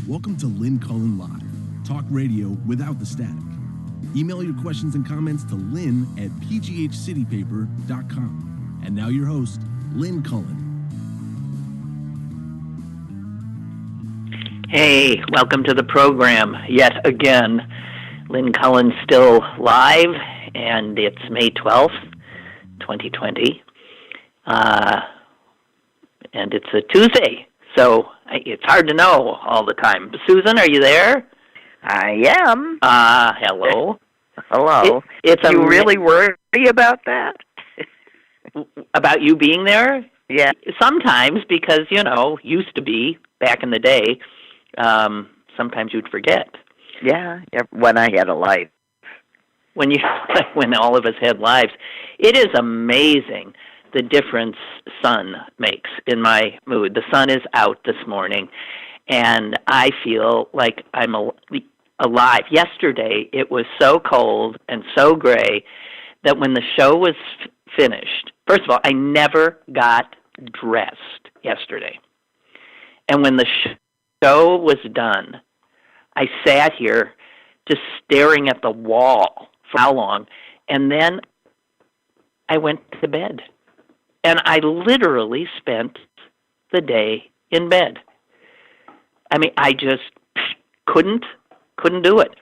Welcome to Lynn Cullen Live, talk radio without the static. Email your questions and comments to lynn@pghcitypaper.com. And now your host, Lynn Cullen. Hey, welcome to the program yet again. Lynn Cullen still live, and it's May 12th, 2020. And it's a Tuesday, so it's hard to know all the time. Susan, are you there? I am. Hello. Hello. You really worry about that? About you being there? Yeah. Sometimes, because, used to be, back in the day, sometimes you'd forget. Yeah, when I had a life. When all of us had lives. It is amazing the difference sun makes in my mood. The sun is out this morning, and I feel like I'm alive. Yesterday, it was so cold and so gray that when the show was finished, first of all, I never got dressed yesterday. And when the show was done, I sat here just staring at the wall for how long, and then I went to bed. And I literally spent the day in bed. I mean, I just couldn't do it.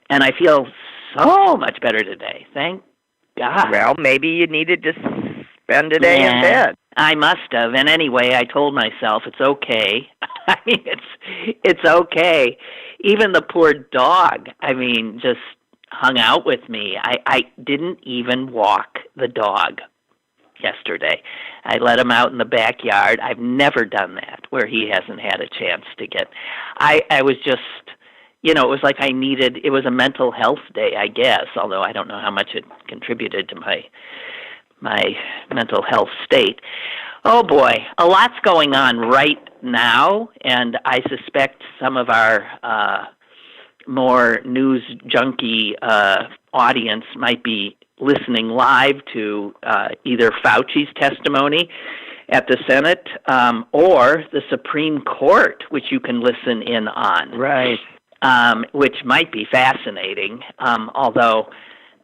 And I feel so much better today. Thank God. Well, maybe you needed to spend a day in bed. I must have. And anyway, I told myself it's okay. I mean, it's okay. Even the poor dog, just hung out with me. I didn't even walk the dog yesterday. I let him out in the backyard. I've never done that where he hasn't had a chance to get. I was just, it was like it was a mental health day, I guess, although I don't know how much it contributed to my mental health state. Oh boy, a lot's going on right now, and I suspect some of our more news junkie audience might be listening live to either Fauci's testimony at the Senate or the Supreme Court, which you can listen in on. Right. Which might be fascinating, although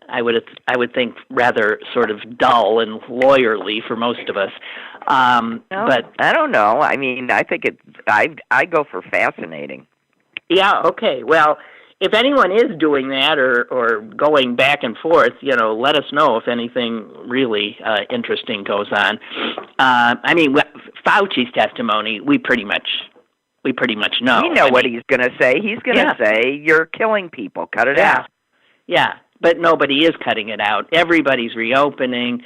I would think rather sort of dull and lawyerly for most of us. But I don't know. I think I go for fascinating. Yeah, okay. Well, if anyone is doing that or going back and forth, let us know if anything really interesting goes on. Fauci's testimony, we pretty much know. We know what he's going to say. He's going to say, you're killing people. Cut it out. Yeah, but nobody is cutting it out. Everybody's reopening,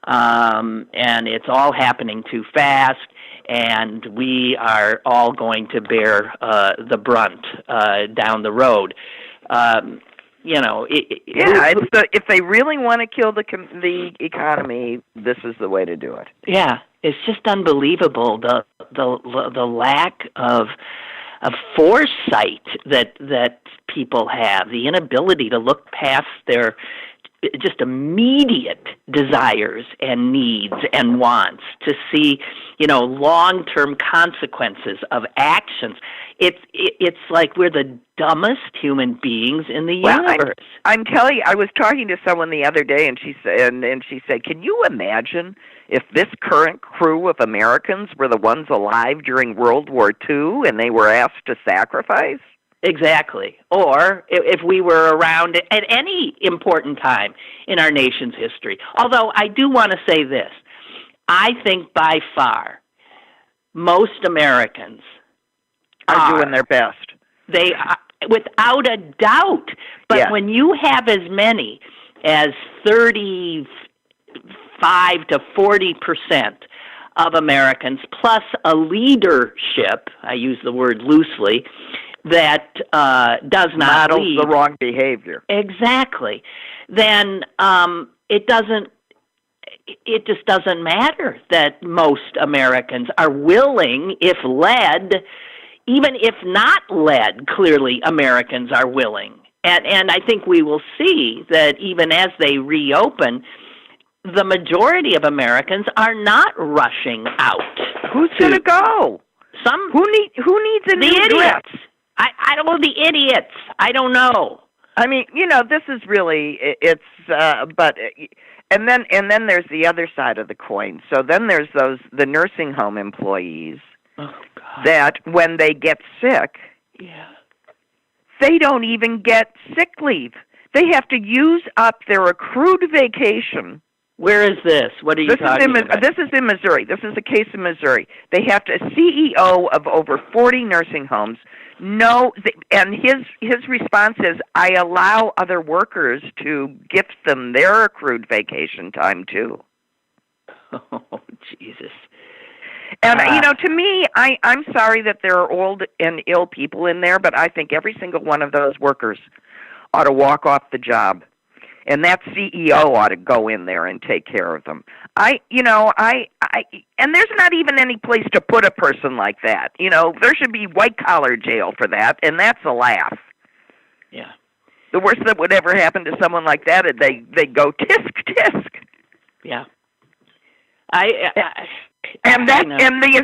and it's all happening too fast. And we are all going to bear the brunt down the road. If they really want to kill the economy, this is the way to do it. Yeah, it's just unbelievable the lack of foresight that people have, the inability to look past their just immediate desires and needs and wants to see, long-term consequences of actions. It's like we're the dumbest human beings in the universe. I'm telling you, I was talking to someone the other day, and she said, "Can you imagine if this current crew of Americans were the ones alive during World War II and they were asked to sacrifice?" Exactly. Or if we were around at any important time in our nation's history. Although I do want to say this. I think by far most Americans are doing their best. They are, without a doubt. But when you have as many as 35 to 40% of Americans plus a leadership, I use the word loosely, that does not models lead the wrong behavior. Exactly. Then it just doesn't matter that most Americans are willing, if led, even if not led, clearly Americans are willing. And I think we will see that even as they reopen, the majority of Americans are not rushing out. Who's going to go? Some who needs a new dress? I don't know, the idiots. I don't know. I mean, this is really but and then there's the other side of the coin. So then there's the nursing home employees that when they get sick, they don't even get sick leave. They have to use up their accrued vacation. Where is this? What are you talking about? This is in Missouri. This is a case in Missouri. They have to, a CEO of over 40 nursing homes, and his response is, I allow other workers to gift them their accrued vacation time, too. Oh, Jesus. And, to me, I'm sorry that there are old and ill people in there, but I think every single one of those workers ought to walk off the job. And that CEO ought to go in there and take care of them. And there's not even any place to put a person like that. There should be white-collar jail for that, and that's a laugh. Yeah. The worst that would ever happen to someone like that is they go tisk tisk. Yeah.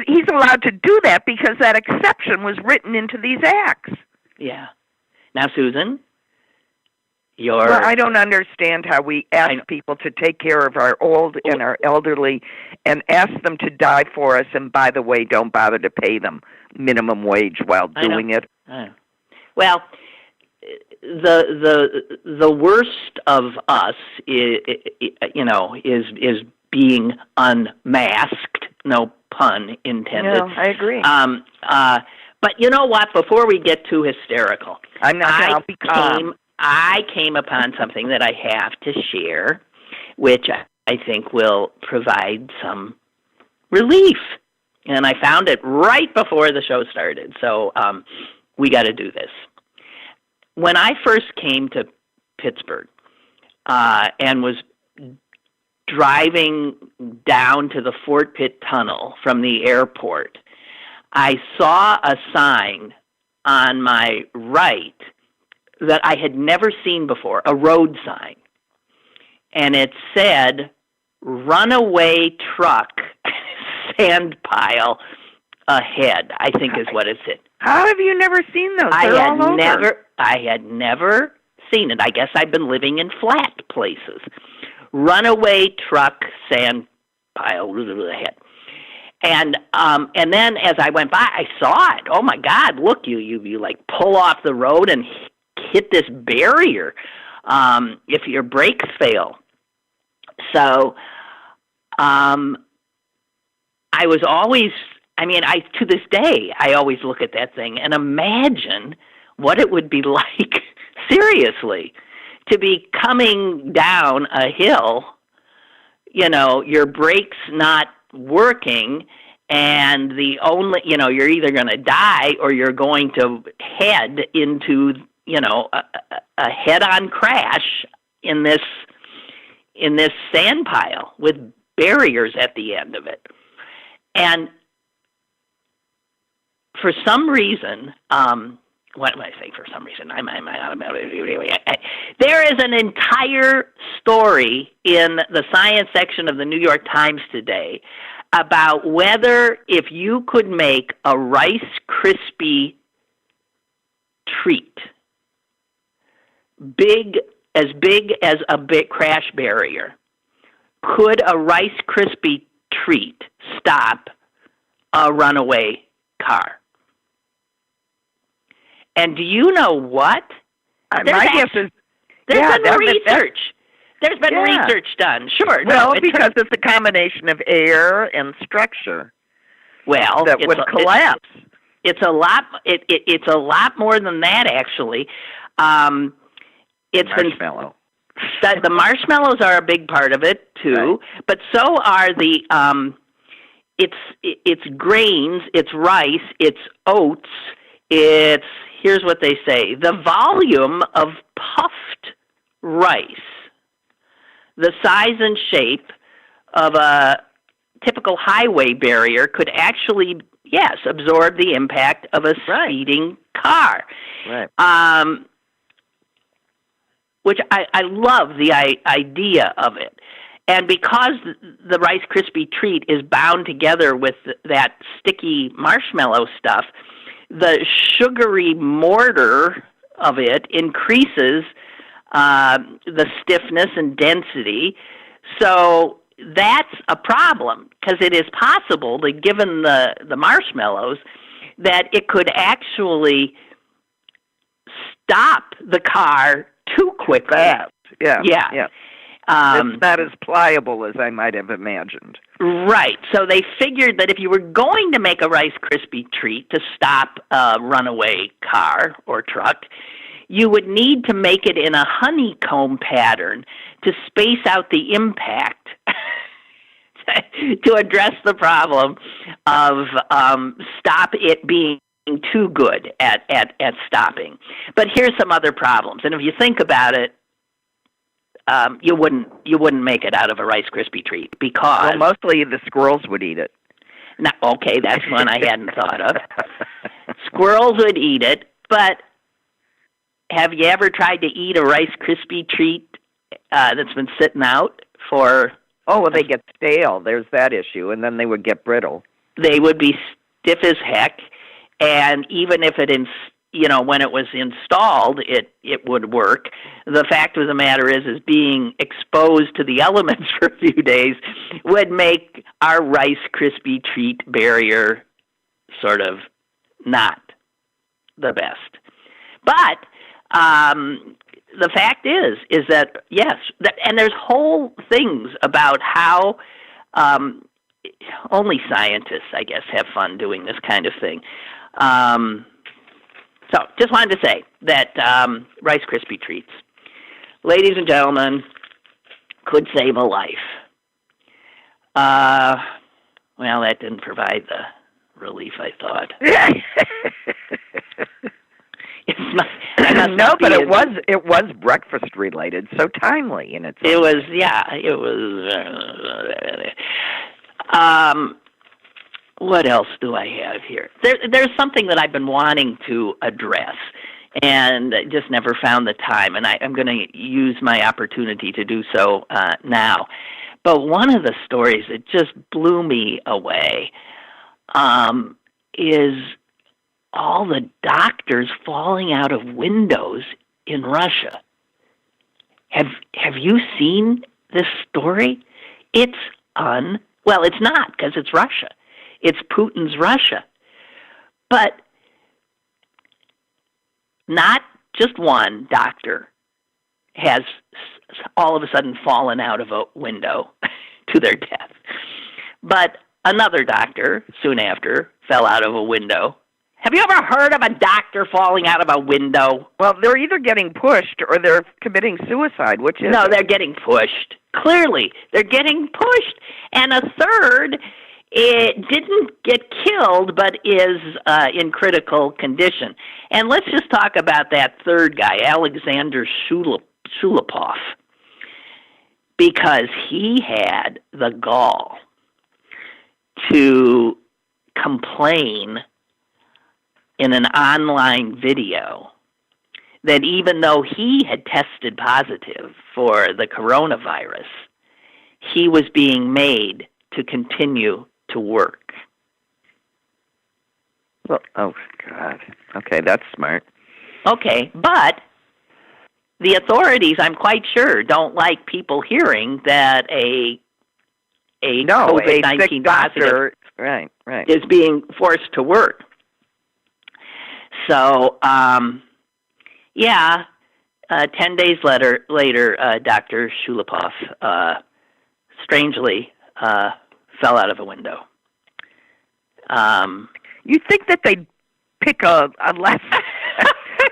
He's allowed to do that because that exception was written into these acts. Yeah. Now, Susan. Well, I don't understand how we ask people to take care of our old and our elderly and ask them to die for us, and by the way, don't bother to pay them minimum wage while doing it. I know. Well, the worst of us is being unmasked. No pun intended. No, I agree. But you know what? Before we get too hysterical, I'm not going to be calm. I came upon something that I have to share, which I think will provide some relief. And I found it right before the show started, so we got to do this. When I first came to Pittsburgh and was driving down to the Fort Pitt Tunnel from the airport, I saw a sign on my right that I had never seen before, a road sign. And it said, runaway truck, sand pile ahead, I think is what it said. How have you never seen those? I had never seen it. I guess I've been living in flat places. Runaway truck, sand pile ahead. And then as I went by, I saw it. Oh my God! Look, you like pull off the road and hit this barrier if your brakes fail. So I was always, to this day, I always look at that thing and imagine what it would be like, seriously, to be coming down a hill, your brakes not working, and the only, you're either going to die or you're going to head into, a head-on crash in this sand pile with barriers at the end of it. And for some reason, what do I say for some reason? There is an entire story in the science section of the New York Times today about whether if you could make a Rice Krispie treat big as a big crash barrier, could a Rice Krispie treat stop a runaway car? And do you know what? There's been research. There's been research done. Sure. Well, because it's a combination of air and structure. Well, that would collapse. It's a lot. It's a lot more than that, actually. It's marshmallow. The marshmallows are a big part of it too, right. But so are the. It's grains. It's rice. It's oats. It's here's what they say: the volume of puffed rice, the size and shape of a typical highway barrier, could actually, yes, absorb the impact of a speeding car. Right. Which I love the idea of it. And because the Rice Krispie treat is bound together with that sticky marshmallow stuff, the sugary mortar of it increases the stiffness and density. So that's a problem, because it is possible that, given the marshmallows, that it could actually stop the car too quickly. Fast. Yeah. It's Um, not as pliable as I might have imagined. Right. So they figured that if you were going to make a Rice Krispie treat to stop a runaway car or truck, you would need to make it in a honeycomb pattern to space out the impact to address the problem of stop it being too good at stopping. But here's some other problems. And if you think about it, you wouldn't make it out of a Rice Krispie treat, because mostly the squirrels would eat it. Now, okay, that's one I hadn't thought of. Squirrels would eat it, but have you ever tried to eat a Rice Krispie treat that's been sitting out for? Oh, well, they get stale. There's that issue, and then they would get brittle. They would be stiff as heck, and even if when it was installed, it would work. The fact of the matter is being exposed to the elements for a few days would make our Rice Krispie treat barrier sort of not the best. But the fact is that, yes, and there's whole things about how only scientists, I guess, have fun doing this kind of thing. So, just wanted to say that Rice Krispie treats, ladies and gentlemen, could save a life. Well, that didn't provide the relief I thought. No, but it was breakfast related, so timely in its own. It was. What else do I have here? There's something that I've been wanting to address and just never found the time, and I'm going to use my opportunity to do so now. But one of the stories that just blew me away is all the doctors falling out of windows in Russia. Have you seen this story? It's well, it's not, because it's Russia. It's Putin's Russia. But not just one doctor has all of a sudden fallen out of a window to their death. But another doctor, soon after, fell out of a window. Have you ever heard of a doctor falling out of a window? Well, they're either getting pushed or they're committing suicide, which is... No, they're getting pushed. Clearly, they're getting pushed. And a third... It didn't get killed, but is in critical condition. And let's just talk about that third guy, Alexander Shulapov, because he had the gall to complain in an online video that even though he had tested positive for the coronavirus, he was being made to continue to work. Well, oh, God. Okay, that's smart. Okay, but the authorities, I'm quite sure, don't like people hearing that a COVID-19 positive right. is being forced to work. So, 10 days later, Dr. Shulapov strangely fell out of a window. You'd think that they'd pick a less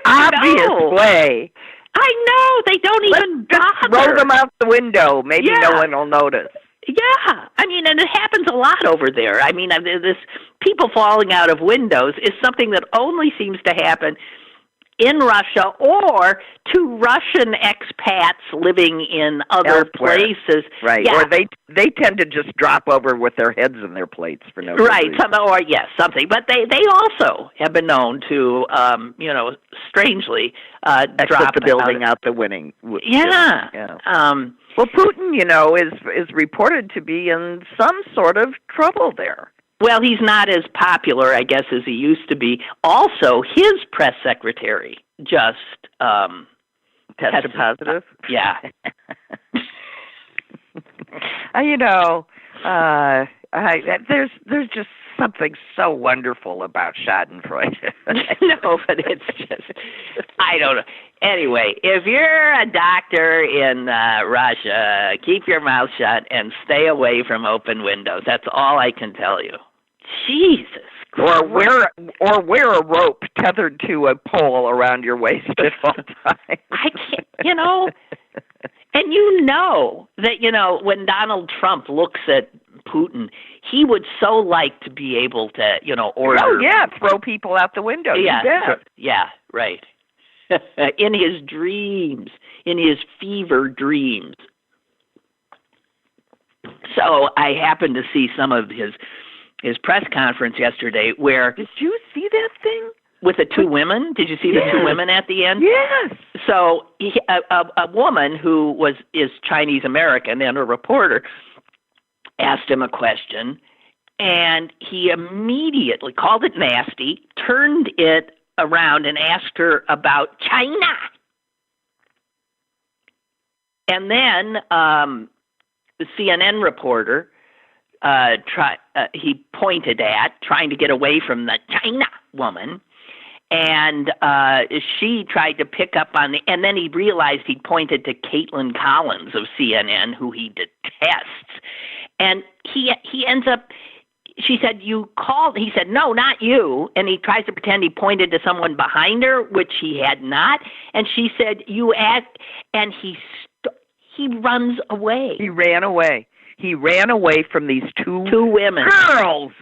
obvious way. I know. They don't even bother. Just throw them out the window. Maybe no one will notice. Yeah. I mean, and it happens a lot over there. I mean, this people falling out of windows is something that only seems to happen in Russia or to Russian expats living in other places. Right. Yeah. Or they tend to just drop over with their heads in their plates for no reason. Right. Something. But they also have been known to, strangely drop the building out the winning. Yeah. Well, Putin, is reported to be in some sort of trouble there. Well, he's not as popular, I guess, as he used to be. Also, his press secretary just tested positive. Yeah. There's just something so wonderful about Schadenfreude. No, but it's just, I don't know. Anyway, if you're a doctor in Russia, keep your mouth shut and stay away from open windows. That's all I can tell you. Jesus Christ. Or wear a rope tethered to a pole around your waist at all times. I can't, and that, when Donald Trump looks at Putin, he would so like to be able to, order. Oh, yeah, throw people out the window. Yeah, right. In his dreams, in his fever dreams. So I happened to see some of his press conference yesterday where... Did you see that thing? With the two women? Did you see the two women at the end? Yes. So a woman who is Chinese American and a reporter asked him a question, and he immediately called it nasty, turned it around and asked her about China. And then the CNN reporter he pointed at, trying to get away from the China woman, and she tried to pick up on and then he realized he'd pointed to Caitlin Collins of CNN, who he detests, and he ends up. She said, "You called." He said, "No, not you." And he tries to pretend he pointed to someone behind her, which he had not. And she said, "You asked," and he runs away. He ran away. He ran away from these two women, girls.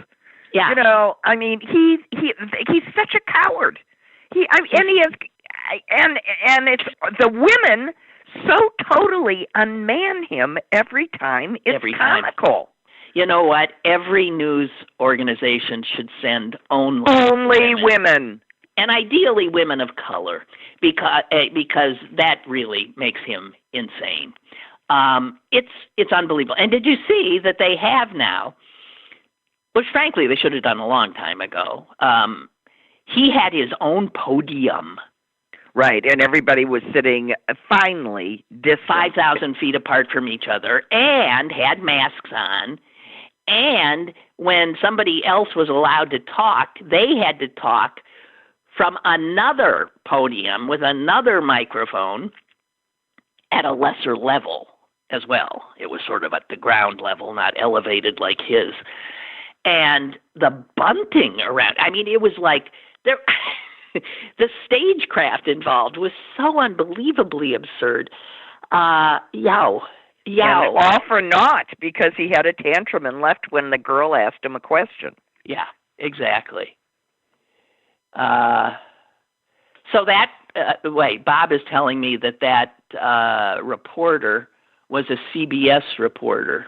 Yeah, he's such a coward. And it's the women so totally unman him every time. It's comical. You know what? Every news organization should send only women. And ideally women of color, because that really makes him insane. It's unbelievable. And did you see that they have now, which frankly they should have done a long time ago, he had his own podium. Right, and everybody was sitting finally 5,000 feet apart from each other and had masks on. And when somebody else was allowed to talk, they had to talk from another podium with another microphone at a lesser level as well. It was sort of at the ground level, not elevated like his. And the bunting around, it was like the stagecraft involved was so unbelievably absurd. Yow. And all for naught, because he had a tantrum and left when the girl asked him a question. Yeah, exactly. So that, Bob is telling me that reporter was a CBS reporter.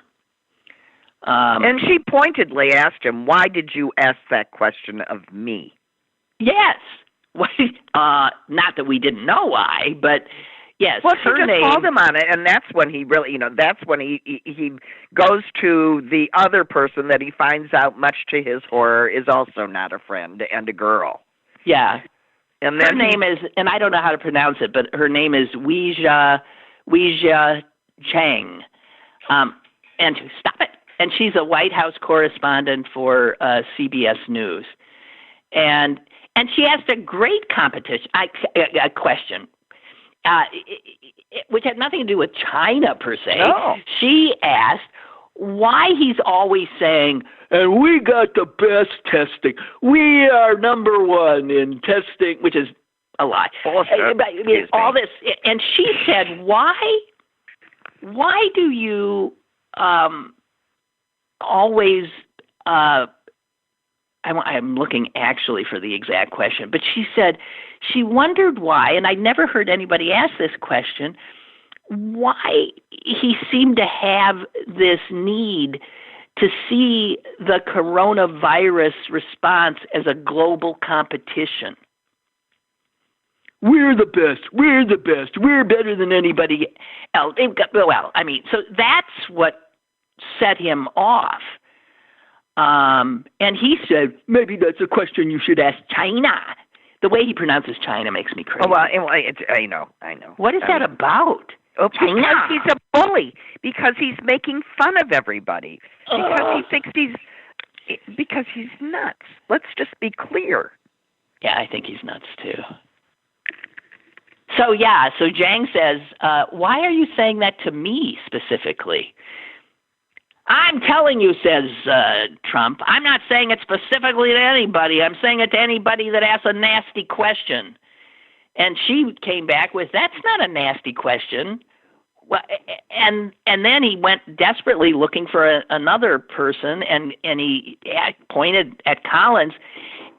And she pointedly asked him, "Why did you ask that question of me?" Yes. Not that we didn't know why, but yes. Well, she just called him on it, and that's when he really, that's when he goes to the other person that he finds out, much to his horror, is also not a friend and a girl. Yeah. And then her name is, and I don't know how to pronounce it, but her name is Weijia Chang. And stop it. And she's a White House correspondent for CBS News. And she asked a great a question, which had nothing to do with China per se. No. She asked why he's always saying, "And we got the best testing. We are number one in testing," which is a lie. All this, and she said, "Why do you always?" I'm looking actually for the exact question, but she said she wondered why, and I'd never heard anybody ask this question, why he seemed to have this need to see the coronavirus response as a global competition. We're the best. We're the best. We're better than anybody else. So that's what set him off. And he said, maybe that's a question you should ask China. The way he pronounces China makes me crazy. Oh, well, I know. What is that about? Because he's a bully. Because he's making fun of everybody. Because he thinks because he's nuts. Let's just be clear. Yeah, I think he's nuts too. So Zhang says, why are you saying that to me specifically? I'm telling you, says Trump, I'm not saying it specifically to anybody. I'm saying it to anybody that asks a nasty question. And she came back with, that's not a nasty question. Well, and then he went desperately looking for another person, and he pointed at Collins,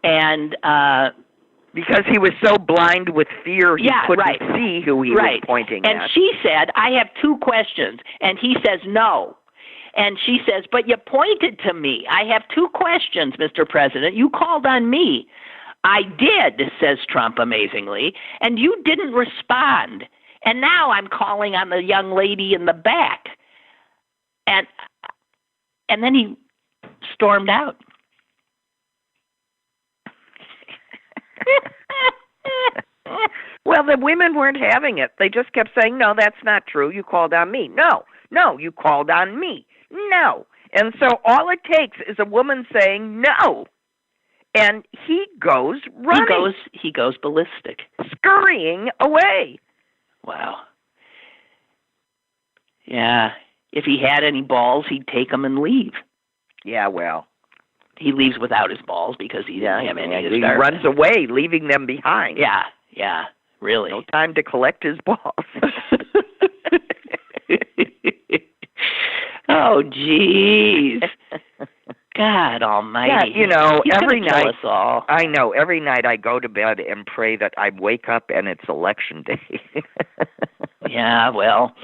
and because he was so blind with fear, he couldn't see who he was pointing at. And she said, I have two questions, and he says no. And she says, but you pointed to me. I have two questions, Mr. President. You called on me. I did, says Trump amazingly, and you didn't respond. And now I'm calling on the young lady in the back. And then he stormed out. Well, the women weren't having it. They just kept saying, no, that's not true. You called on me. No, you called on me. No. And so all it takes is a woman saying no. And he goes running. He goes ballistic. Scurrying away. Wow. Yeah. If he had any balls, he'd take them and leave. Yeah, well. He leaves without his balls because he didn't have any to he start runs with. Away, leaving them behind. Yeah, really. No time to collect his balls. Oh, jeez. God almighty. Yeah, He's every night. Kill us all. I know. Every night I go to bed and pray that I wake up and it's election day. Yeah, well.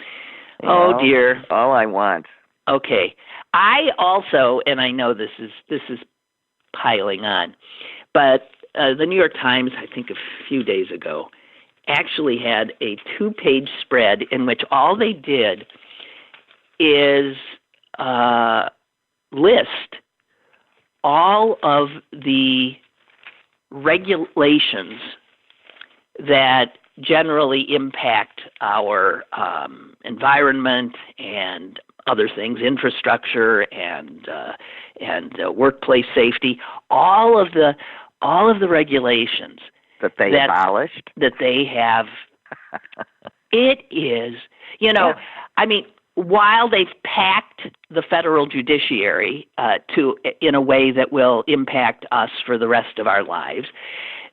Dear. All I want. Okay. I also, and I know this is piling on, but the New York Times, I think a few days ago, actually had a 2-page spread in which all they did is list all of the regulations that generally impact our environment and other things, infrastructure and workplace safety, all of the regulations that they abolished, that they have. It is, I mean, while they've packed the federal judiciary in a way that will impact us for the rest of our lives,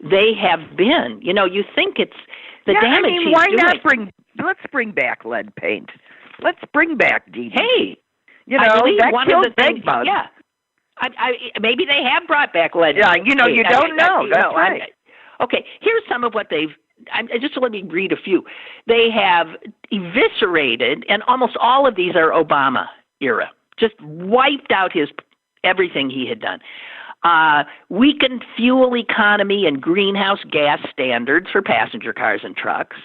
they have been. You think it's the damage. I mean, why he's not doing. Let's bring back lead paint. Let's bring back DDT. Hey, that one kills of the things. bugs. Yeah, maybe they have brought back lead. Yeah, you don't know. That's right. Okay, here's some of what they've. Just let me read a few. They have eviscerated, and almost all of these are Obama era. Just wiped out everything he had done. Weakened fuel economy and greenhouse gas standards for passenger cars and trucks.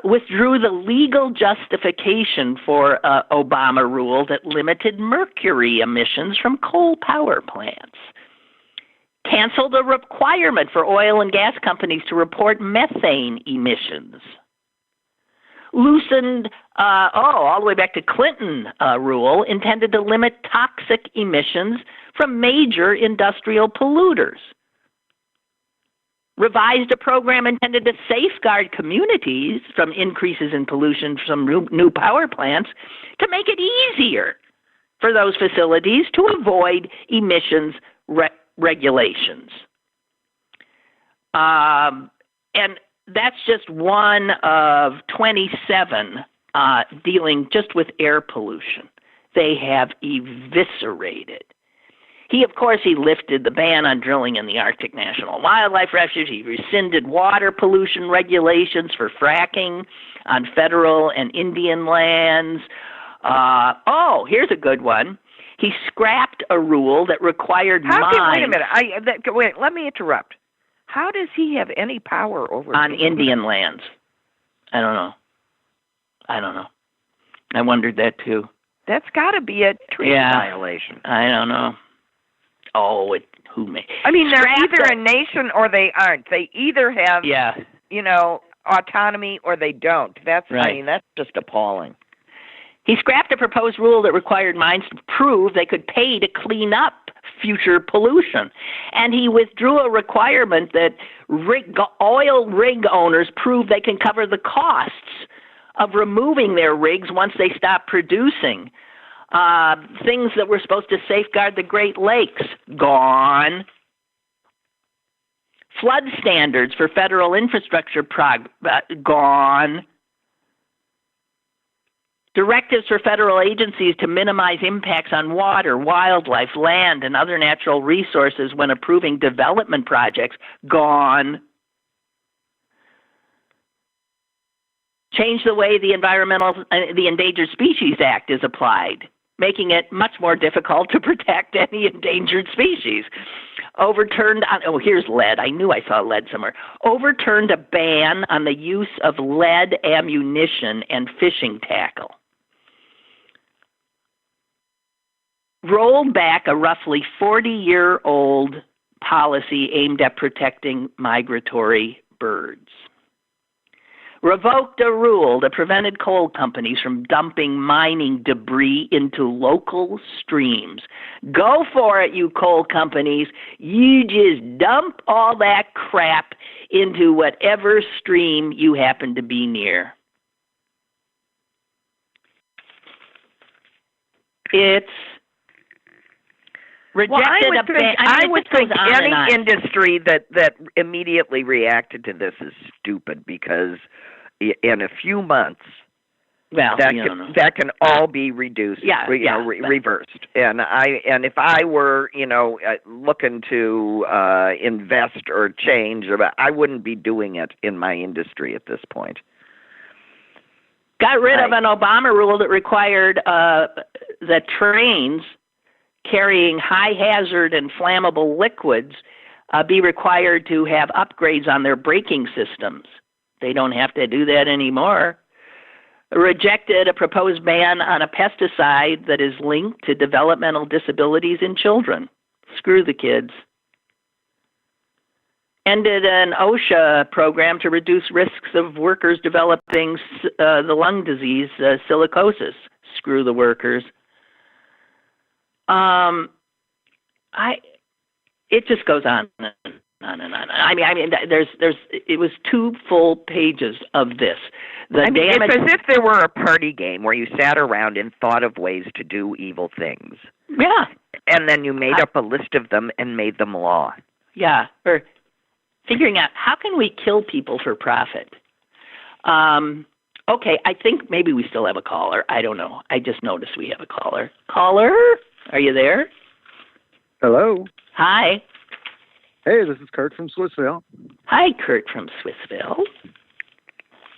Withdrew the legal justification for Obama rule that limited mercury emissions from coal power plants. Canceled a requirement for oil and gas companies to report methane emissions. Loosened, all the way back to Clinton rule, intended to limit toxic emissions from major industrial polluters. Revised a program intended to safeguard communities from increases in pollution from new power plants to make it easier for those facilities to avoid emissions regulations. And that's just one of 27 dealing just with air pollution. They have eviscerated. He lifted the ban on drilling in the Arctic National Wildlife Refuge. He rescinded water pollution regulations for fracking on federal and Indian lands. Here's a good one. He scrapped a rule that required mines. Wait a minute. Let me interrupt. How does he have any power over on Indian lands? I don't know. I wondered that too. That's got to be a treaty violation. I don't know. Oh, who may? I mean, they're either a nation or they aren't. They either have, autonomy or they don't. That's right. I mean, that's just appalling. He scrapped a proposed rule that required mines to prove they could pay to clean up future pollution. And he withdrew a requirement that oil rig owners prove they can cover the costs of removing their rigs once they stop producing. Things that were supposed to safeguard the Great Lakes, gone. Flood standards for federal infrastructure, gone. Directives for federal agencies to minimize impacts on water, wildlife, land, and other natural resources when approving development projects, gone. Change the way the Endangered Species Act is applied, making it much more difficult to protect any endangered species. Here's lead. I knew I saw lead somewhere. Overturned a ban on the use of lead ammunition and fishing tackle. Rolled back a roughly 40-year-old policy aimed at protecting migratory birds. Revoked a rule that prevented coal companies from dumping mining debris into local streams. Go for it, you coal companies. You just dump all that crap into whatever stream you happen to be near. It's rejected. I would think any industry that immediately reacted to this is stupid, because in a few months, that can all be reduced, reversed. And if I were, looking to invest or change, I wouldn't be doing it in my industry at this point. Got rid of an Obama rule that required that trains carrying high hazard and flammable liquids be required to have upgrades on their braking systems. They don't have to do that anymore. Rejected a proposed ban on a pesticide that is linked to developmental disabilities in children. Screw the kids. Ended an OSHA program to reduce risks of workers developing the lung disease silicosis. Screw the workers. It just goes on and on and on. I mean, it was 2 full pages of this. It's as if there were a party game where you sat around and thought of ways to do evil things. Yeah. And then you made up a list of them and made them law. Yeah. Or figuring out, how can we kill people for profit? Okay, I think maybe we still have a caller. I don't know. I just noticed we have a caller. Caller, are you there? Hello. Hi. Hey, this is Kurt from Swissville. Hi, Kurt from Swissville.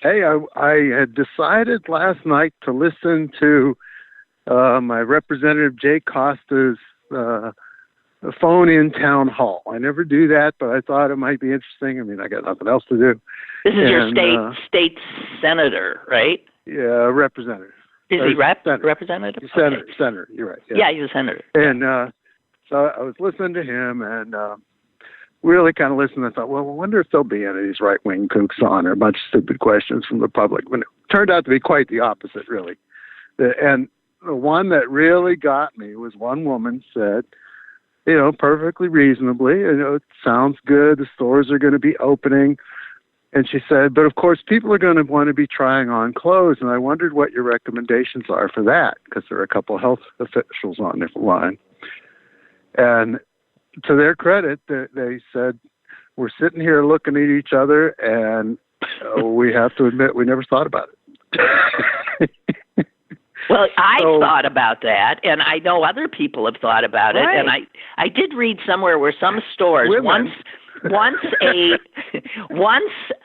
Hey, I had decided last night to listen to my Representative Jay Costa's phone-in town hall. I never do that, but I thought it might be interesting. I mean, I got nothing else to do. This is your state senator, right? Yeah, representative. Is he representative? Senator, okay. Senator, you're right. Yeah, he's a senator. And so I was listening to him and really kind of listened. I thought, well, I wonder if there'll be any of these right-wing kooks on, or a bunch of stupid questions from the public. When it turned out to be quite the opposite, really. And the one that really got me was one woman said, perfectly reasonably, it sounds good, the stores are going to be opening. And she said, but of course, people are going to want to be trying on clothes. And I wondered what your recommendations are for that, because there are a couple of health officials on the line. And to their credit, they said, we're sitting here looking at each other, and we have to admit we never thought about it. Well, I thought about that, and I know other people have thought about it. And I did read somewhere where some stores once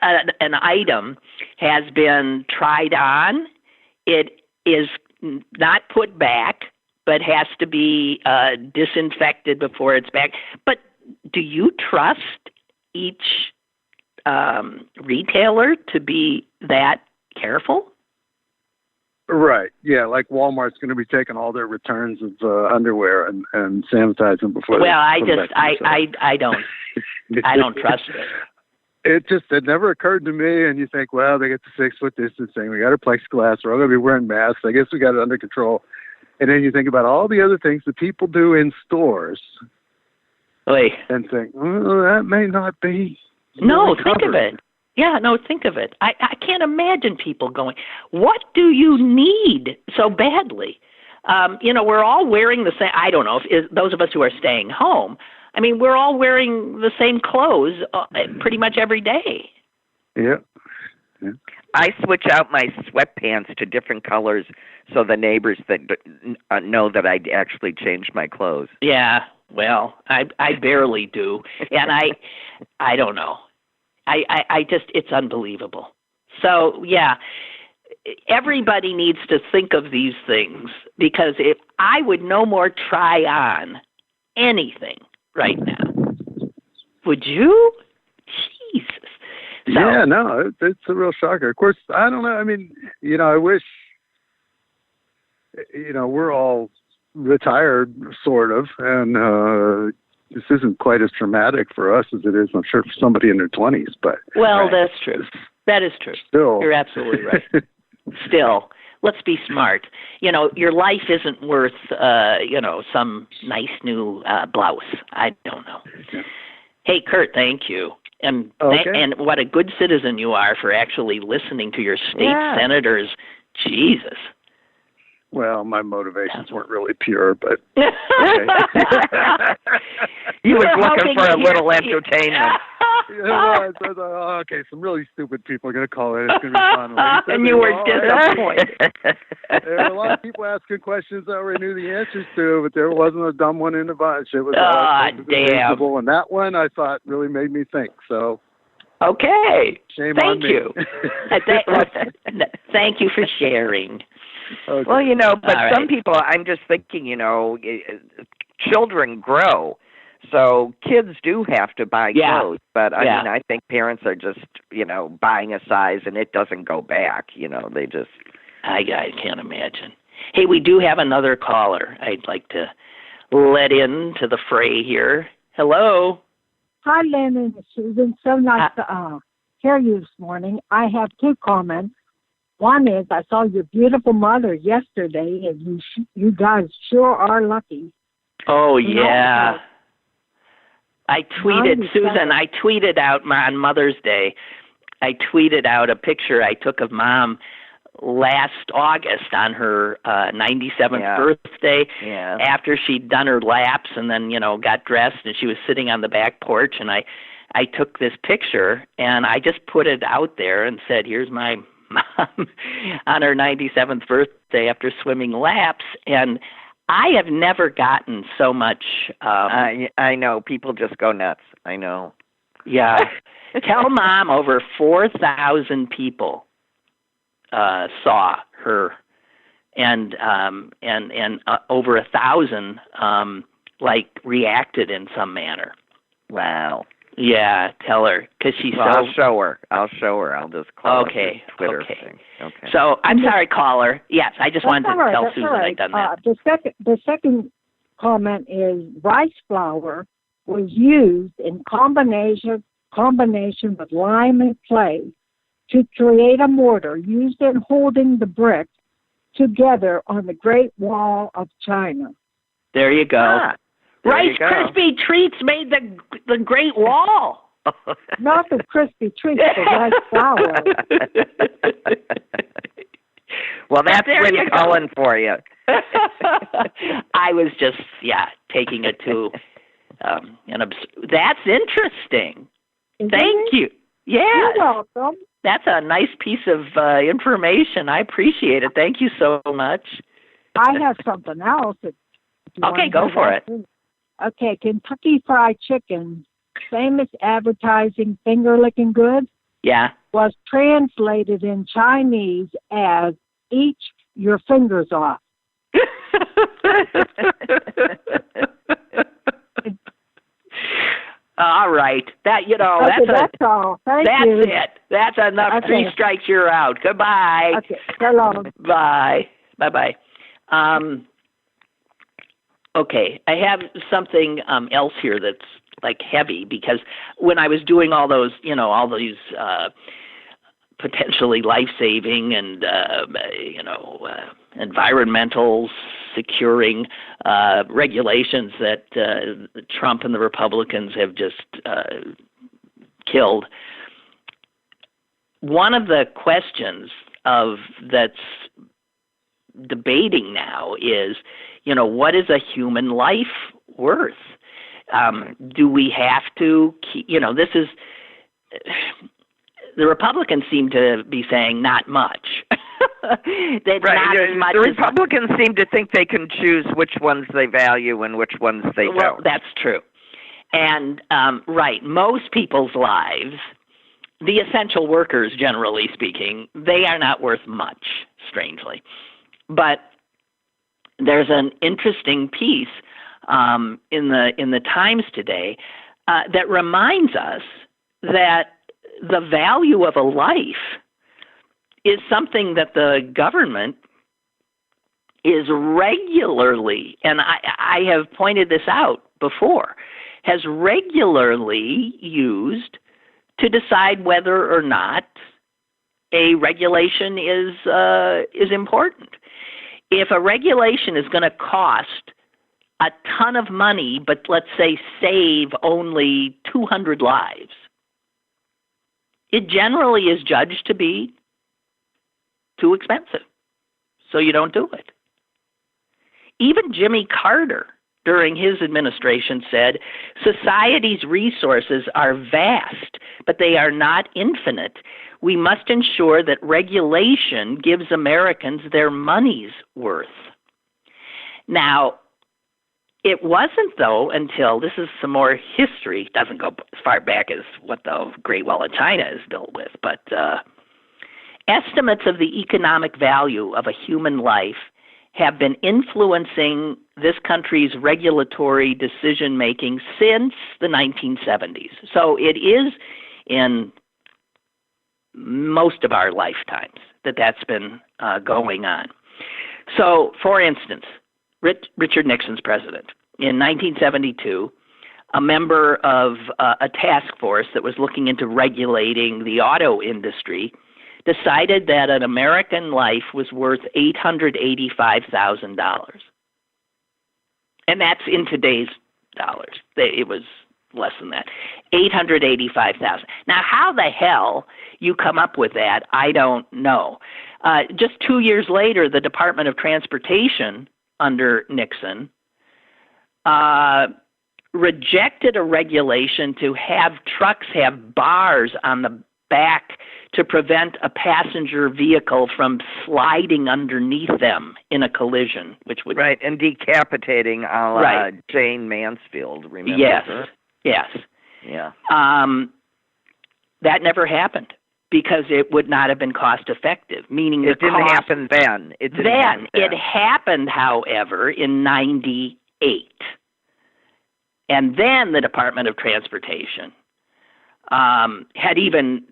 an item has been tried on, it is not put back, but has to be disinfected before it's back. But do you trust each retailer to be that careful? Right. Yeah, like Walmart's going to be taking all their returns of underwear and sanitize them before. Well, I don't trust it. It never occurred to me. And you think, well, they get the 6 foot distancing. We got our plexiglass. We're all going to be wearing masks. I guess we got it under control. And then you think about all the other things that people do in stores. Oy. And think, well, that may not be. No, think of it. Yeah, no, think of it. I can't imagine people going, what do you need so badly? We're all wearing the same, I don't know, if those of us who are staying home, I mean, we're all wearing the same clothes pretty much every day. Yeah. I switch out my sweatpants to different colors so the neighbors that know that I actually changed my clothes. Yeah, well, I barely do, and I don't know. I just, it's unbelievable. So, yeah, everybody needs to think of these things, because if I would no more try on anything right now. Would you? Jesus. So, yeah, no, it's a real shocker. Of course, I don't know. I mean, I wish, we're all retired, sort of, and this isn't quite as traumatic for us as it is, I'm sure, for somebody in their 20s. But well, that's true. That is true. Still. You're absolutely right. Still, let's be smart. Your life isn't worth, some nice new blouse. I don't know. Yeah. Hey, Kurt, thank you. And and what a good citizen you are for actually listening to your state senators. Jesus. Well, my motivations weren't really pure, but he was looking for a little entertainment. I thought, okay, some really stupid people are going to call in. It's going to be fun. And you were disappointed. There were a lot of people asking questions I already knew the answers to, but there wasn't a dumb one in the bunch. It was damn. And that one I thought really made me think. So. Okay. Shame Thank on me. you. Thank you for sharing. Okay. Well, but some people, I'm just thinking, children grow. So kids do have to buy clothes. But, I mean, I think parents are just, buying a size and it doesn't go back. They just. I can't imagine. Hey, we do have another caller I'd like to let in to the fray here. Hello. Hi, Lynn and Susan. So nice to hear you this morning. I have 2 comments. One is I saw your beautiful mother yesterday, and you guys sure are lucky. Oh, yeah. I tweeted, Susan, I tweeted out on Mother's Day, I tweeted out a picture I took of Mom last August on her 97th birthday after she'd done her laps and then, got dressed, and she was sitting on the back porch, and I took this picture and I just put it out there and said, here's my Mom on her 97th birthday after swimming laps. And I have never gotten so much. I know. People just go nuts. I know. Yeah. Tell Mom over 4,000 people saw her, and over 1,000 reacted in some manner. Wow. Yeah, tell her, because she's I'll show her. I'll just call her Twitter thing. Okay. So I'm sorry, caller. Yes, I just wanted to tell Susan I'd done that. The second comment is rice flour was used in combination with lime and clay to create a mortar used in holding the bricks together on the Great Wall of China. There you go. Ah. Rice Krispie treats made the Great Wall. Not the Krispie treats, the rice flour. Well, that's Lynn Cullen for you. I was just, taking it to that's interesting. Thank you. Yeah. You're welcome. That's a nice piece of information. I appreciate it. Thank you so much. I have something else. Okay, go for it. Okay, Kentucky Fried Chicken, famous advertising finger licking good, was translated in Chinese as "eat your fingers off." All right. That Okay, that's all. Thank you. That's it. That's enough. Okay. 3 strikes, you're out. Goodbye. Okay, so long. Bye. Bye-bye. Okay, I have something else here that's like heavy, because when I was doing all those, all these potentially life-saving and, environmental securing regulations that Trump and the Republicans have just killed, one of the questions that's debating now is, what is a human life worth? Do we have to keep, this is, the Republicans seem to be saying not much. That right. Not as much the Republicans seem to think they can choose which ones they value and which ones they don't. Well, that's true. And, most people's lives, the essential workers, generally speaking, they are not worth much, strangely. But there's an interesting piece in the Times today that reminds us that the value of a life is something that the government is regularly, and I have pointed this out before, has regularly used to decide whether or not a regulation is important. If a regulation is going to cost a ton of money, but let's say save only 200 lives, it generally is judged to be too expensive, so you don't do it. Even Jimmy Carter, during his administration, said, society's resources are vast, but they are not infinite. We must ensure that regulation gives Americans their money's worth. Now, it wasn't, though, until, this is some more history, doesn't go as far back as what the Great Wall of China is built with, but estimates of the economic value of a human life have been influencing this country's regulatory decision-making since the 1970s. So it is in most of our lifetimes that's been going on. So, for instance, Richard Nixon's president. In 1972, a member of a task force that was looking into regulating the auto industry decided that an American life was worth $885,000. And that's in today's dollars. It was less than that. $885,000. Now, how the hell you come up with that, I don't know. Just 2 years later, the Department of Transportation under Nixon rejected a regulation to have trucks have bars on the back to prevent a passenger vehicle from sliding underneath them in a collision, which would... Right, and decapitating a la Jane Mansfield, remember her? Yes. Yeah. That never happened because it would not have been cost effective, meaning it didn't happen then. It happened, however, in 98. And then the Department of Transportation had even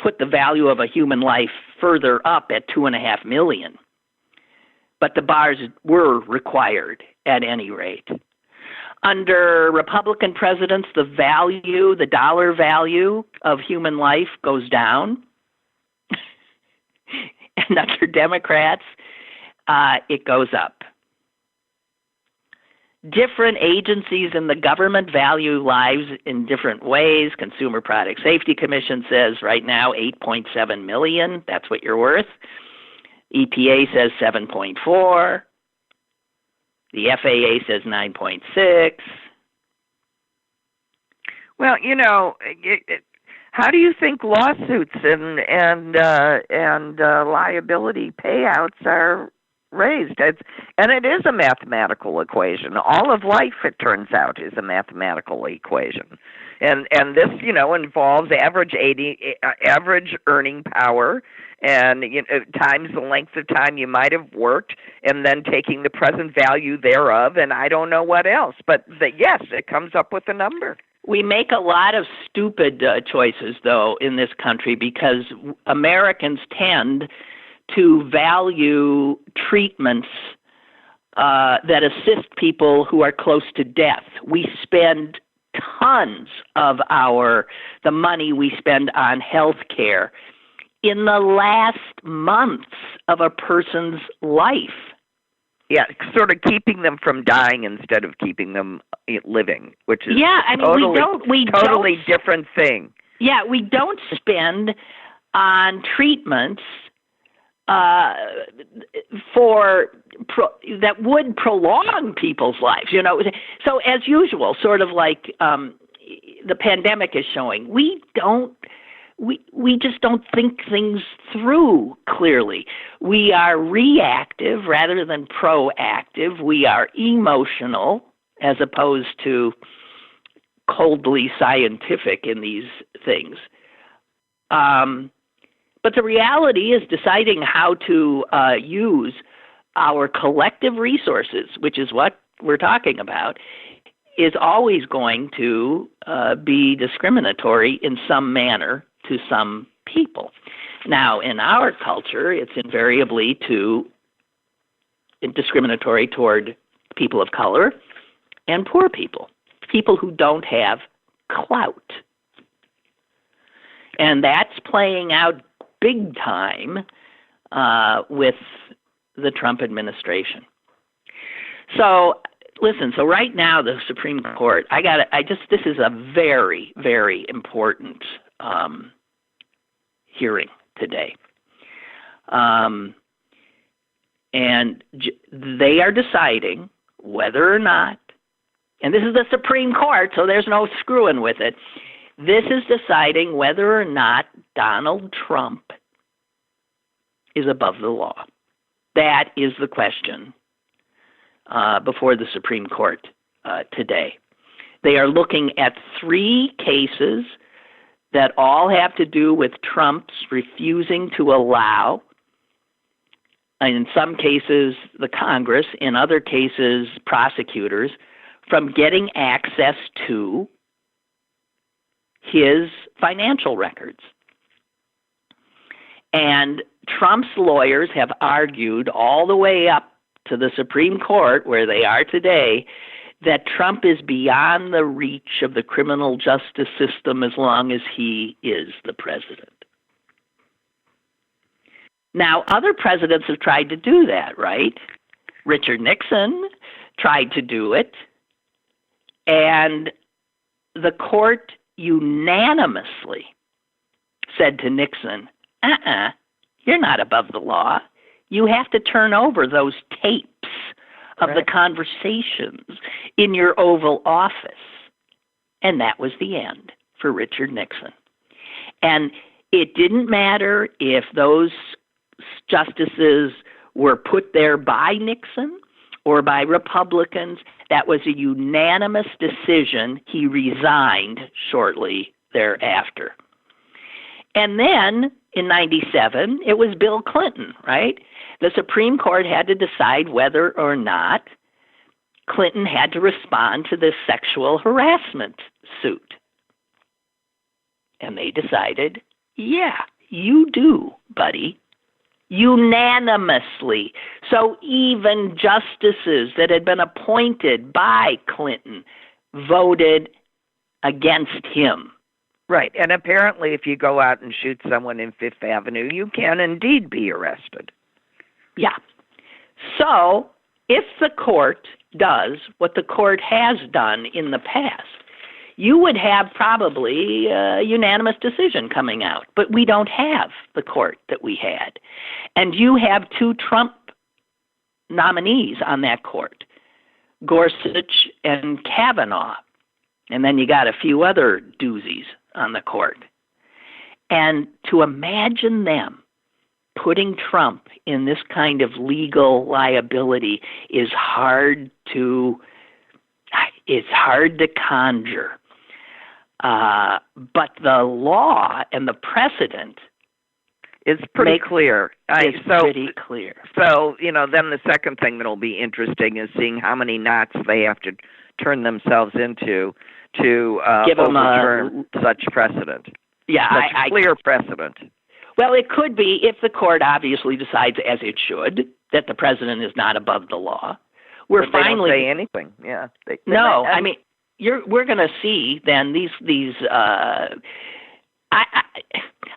put the value of a human life further up at $2.5 million. But the bars were required at any rate. Under Republican presidents, the dollar value of human life goes down. And under Democrats, it goes up. Different agencies in the government value lives in different ways. Consumer Product Safety Commission says right now $8.7 million. That's what you're worth. EPA says 7.4. The FAA says 9.6. Well, how do you think lawsuits and liability payouts are raised? It is a mathematical equation. All of life, it turns out, is a mathematical equation, and this involves average earning power, and times the length of time you might have worked, and then taking the present value thereof, and I don't know what else. But yes, it comes up with a number. We make a lot of stupid choices, though, in this country because Americans tend to value treatments that assist people who are close to death. We spend tons of the money we spend on health care in the last months of a person's life. Yeah, sort of keeping them from dying instead of keeping them living, which is totally different thing. Yeah, we don't spend on treatments that would prolong people's lives, So as usual, sort of like the pandemic is showing, we just don't think things through clearly. We are reactive rather than proactive. We are emotional as opposed to coldly scientific in these things. But the reality is deciding how to use our collective resources, which is what we're talking about, is always going to be discriminatory in some manner to some people. Now, in our culture, it's invariably discriminatory toward people of color and poor people who don't have clout. And that's playing out big time with the Trump administration. So, listen, right now the Supreme Court, this is a very, very important hearing today. And they are deciding whether or not, and this is the Supreme Court, so there's no screwing with it, this is deciding whether or not Donald Trump is above the law. That is the question before the Supreme Court today. They are looking at 3 cases that all have to do with Trump's refusing to allow, in some cases, the Congress, in other cases, prosecutors, from getting access to his financial records. And Trump's lawyers have argued all the way up to the Supreme Court, where they are today, that Trump is beyond the reach of the criminal justice system as long as he is the president. Now, other presidents have tried to do that, right? Richard Nixon tried to do it, and the court unanimously said to Nixon, you're not above the law. You have to turn over those tapes of the conversations in your Oval Office. And that was the end for Richard Nixon. And it didn't matter if those justices were put there by Nixon or by Republicans. That was a unanimous decision. He resigned shortly thereafter. And then in 97, it was Bill Clinton, right? The Supreme Court had to decide whether or not Clinton had to respond to this sexual harassment suit. And they decided, yeah, you do, buddy. Unanimously. So even justices that had been appointed by Clinton voted against him. Right. And apparently if you go out and shoot someone in Fifth Avenue, you can indeed be arrested. Yeah. So if the court does what the court has done in the past, you would have probably a unanimous decision coming out. But we don't have the court that we had. And you have 2 Trump nominees on that court, Gorsuch and Kavanaugh. And then you got a few other doozies on the court. And to imagine them putting Trump in this kind of legal liability is hard to conjure. But the law and the precedent is pretty clear. Pretty clear. So, then the second thing that'll be interesting is seeing how many knots they have to turn themselves into to give them overturn such precedent. Yeah, such clear precedent. Well, it could be if the court obviously decides, as it should, that the president is not above the law. But they don't say anything. Yeah. I mean, we're going to see then these.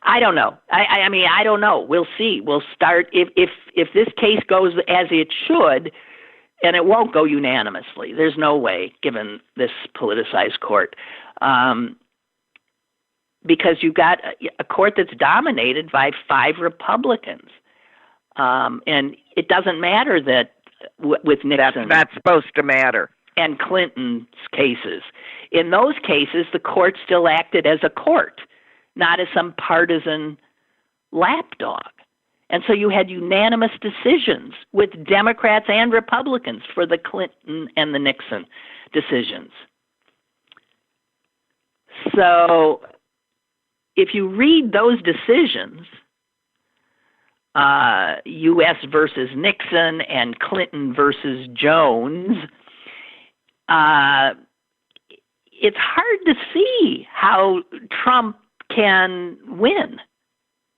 I don't know. I mean, I don't know. We'll see. We'll start if this case goes as it should, and it won't go unanimously. There's no way, given this politicized court. Because you've got a court that's dominated by 5 Republicans. And it doesn't matter that with Nixon. That's not supposed to matter. And Clinton's cases. In those cases, the court still acted as a court, not as some partisan lapdog. And so you had unanimous decisions with Democrats and Republicans for the Clinton and the Nixon decisions. So if you read those decisions, U.S. versus Nixon and Clinton versus Jones, it's hard to see how Trump can win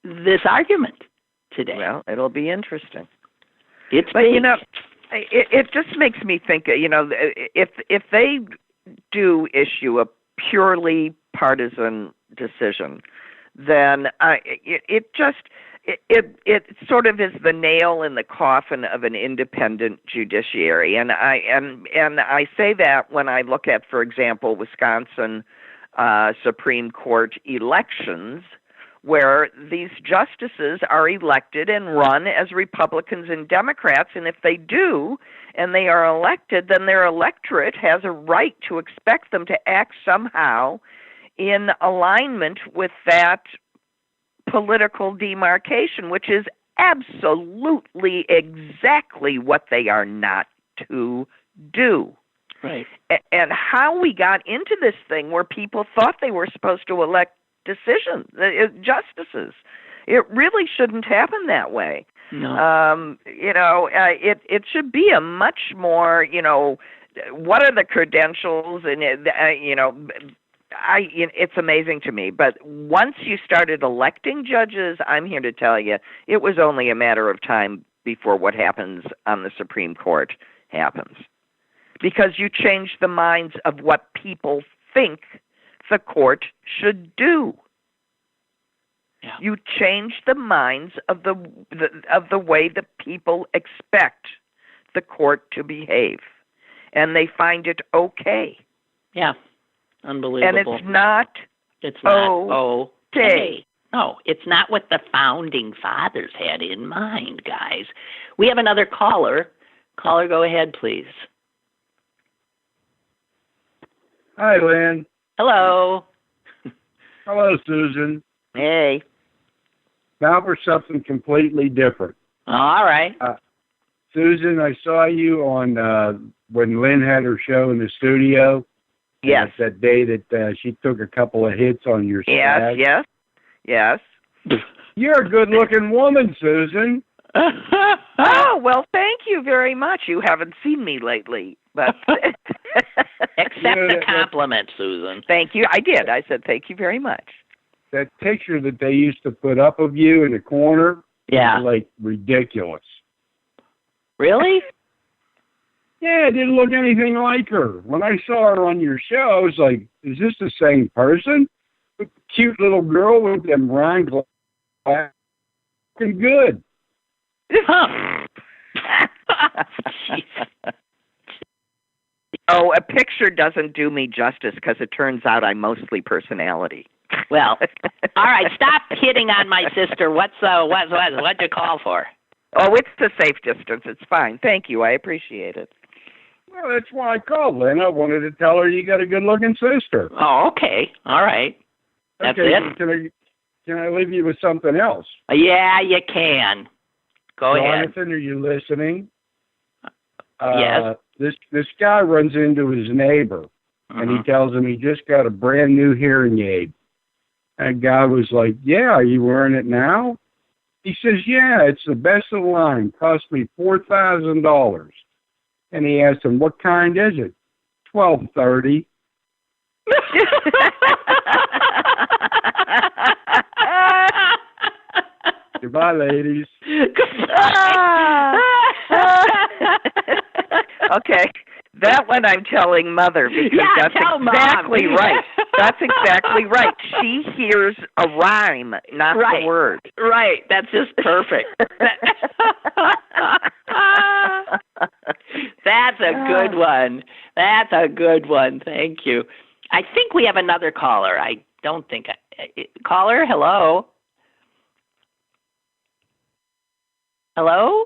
this argument today. Well, it'll be interesting. But you know, it just makes me think. You know, if they do issue a purely partisan decision, then it sort of is the nail in the coffin of an independent judiciary, and I say that when I look at, for example, Wisconsin Supreme Court elections, where these justices are elected and run as Republicans and Democrats, and if they do and they are elected, then their electorate has a right to expect them to act somehow in alignment with that political demarcation, which is absolutely exactly what they are not to do. Right. And how we got into this thing where people thought they were supposed to elect justices. It really shouldn't happen that way. No. It should be a much more, what are the credentials? And, it's amazing to me. But once you started electing judges, I'm here to tell you, it was only a matter of time before what happens on the Supreme Court happens. Because you change the minds of what people think the court should do. Yeah. You change the minds of the way the people expect the court to behave, and they find it okay. Yeah, unbelievable. And it's not okay. No, it's not what the founding fathers had in mind, guys. We have another caller. Caller, go ahead, please. Hi, Lynn. Hello. Hello, Susan. Hey. Now for something completely different. All right. Susan, I saw you on when Lynn had her show in the studio. Yes. That day that she took a couple of hits on your swag. Yes. You're a good-looking woman, Susan. Oh, well, thank you very much. You haven't seen me lately, but accept the compliment, Susan. Thank you. I did. I said thank you very much. That picture that they used to put up of you in the corner, yeah, was, ridiculous. Really? Yeah, it didn't look anything like her. When I saw her on your show, I was like, is this the same person? The cute little girl with them rhyme glasses. Good. Huh. Oh, a picture doesn't do me justice because it turns out I'm mostly personality. Well, all right, stop hitting on my sister. What'd you call for? Oh, it's a safe distance. It's fine. Thank you. I appreciate it. Well, that's why I called, Lynn. I wanted to tell her you got a good-looking sister. Oh, okay. All right. That's okay, it? Can I leave you with something else? Yeah, you can. Go ahead. Jonathan, are you listening? Yes. This guy runs into his neighbor, and he tells him he just got a brand new hearing aid. That guy was like, yeah, are you wearing it now? He says, yeah, it's the best of the line. Cost me $4,000. And he asked him, what kind is it? $1,230. Goodbye, ladies. Okay. That one I'm telling Mother because that's exactly right. That's exactly right. She hears a rhyme, not the word. Right. That's just perfect. That's a good one. That's a good one. Thank you. I think we have another caller. I don't think. Caller, hello? Hello?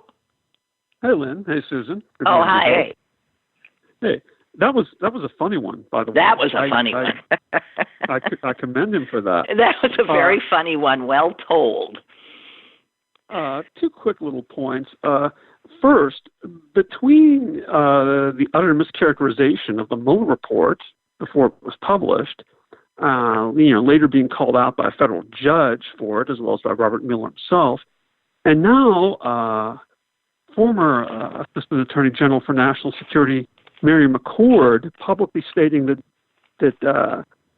Hey, Lynn. Hey, Susan. Good morning. Hi. Hey, that was a funny one, by the way. That was a funny one. I commend him for that. That was a very funny one. Well told. Two quick little points. First, between the utter mischaracterization of the Mueller report before it was published, later being called out by a federal judge for it, as well as by Robert Mueller himself, and now former Assistant Attorney General for National Security Mary McCord publicly stating that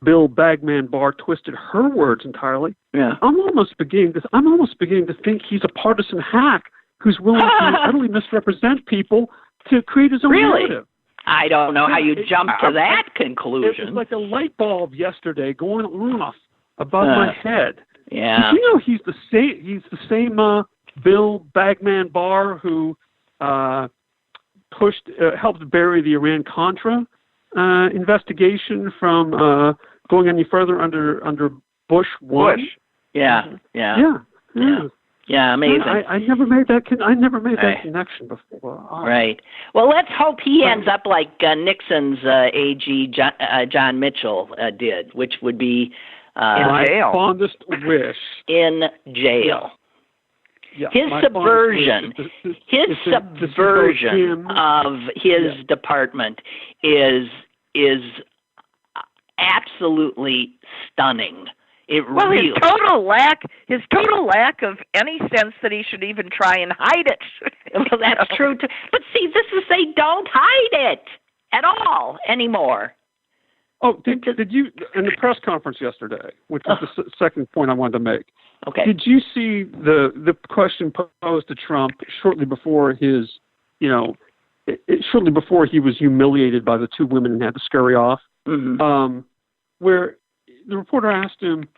Bill Bagman Barr twisted her words entirely. Yeah. I'm almost beginning to think he's a partisan hack who's willing to utterly misrepresent people to create his own narrative. I don't know how you jumped to that conclusion. It was like a light bulb yesterday going off above my head. Yeah. Did you know he's the same Bill Bagman Barr who helped bury the Iran-Contra investigation from going any further under Bush 1. Yeah. Yeah, amazing. I never made that. I never made that connection before. Right. Well, let's hope he ends up like Nixon's AG John Mitchell did, which would be in jail. My fondest wish. In jail. Yeah, his subversion of his department is absolutely stunning. His total lack of any sense that he should even try and hide it. Well, that's true too. But see, they don't hide it at all anymore. Oh, did you, in the press conference yesterday, which was the second point I wanted to make, okay. Did you see the question posed to Trump shortly before his, shortly before he was humiliated by the two women and had to scurry off, where the reporter asked him,